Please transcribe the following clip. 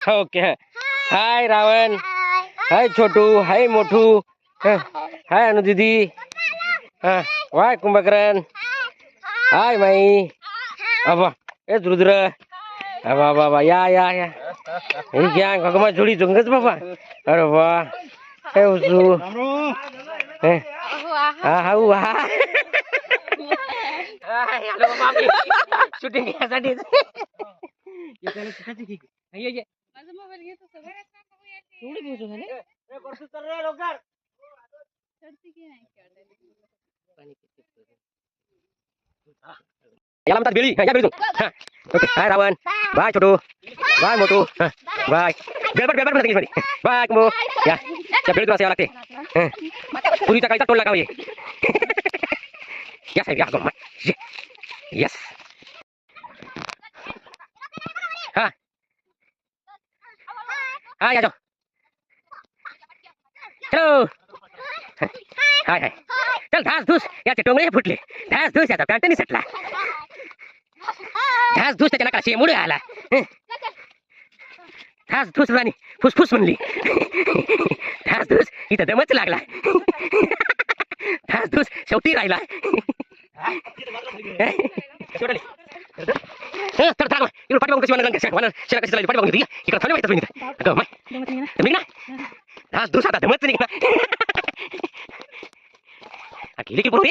Okay hi Ravan, हाय छोटू, हाय मोठू, हाय अनु दीदी, Y Kumbhakarna, हाय माई, अबा ए रुद्र, अबा बाबा या या या हे क्या गगमा जोडी जोंगच बाबा. अरे वाह हे उजू हा हा शूटिंग घ्यासाठी याला म्हणतात बेळी. या बेळी ओके हाय रावण, बाय छोटू, बाय मोठू, बाय बेळबट बेळबट म्हणतात इंग्लिशमध्ये. बाय कुंभो या त्या बेळीतून असं यावं लागते. पुरीचा काहीचा तोंड लागावं ये या साहेब या यस हा हा या जाओ हॅलो हाय हाय चल धास धूस याचे टोंगळे फुटले. धास धूस याचा पॅन्ट निसटला. धास धूस त्याच्या नका शेमुड आला. धास धूस राणी फुसफुस म्हणली. धास धूस इथं दमच लागला. धास धूस शेवटी राहिला. धास धूस आता दमच निघला. गेली की बरोबर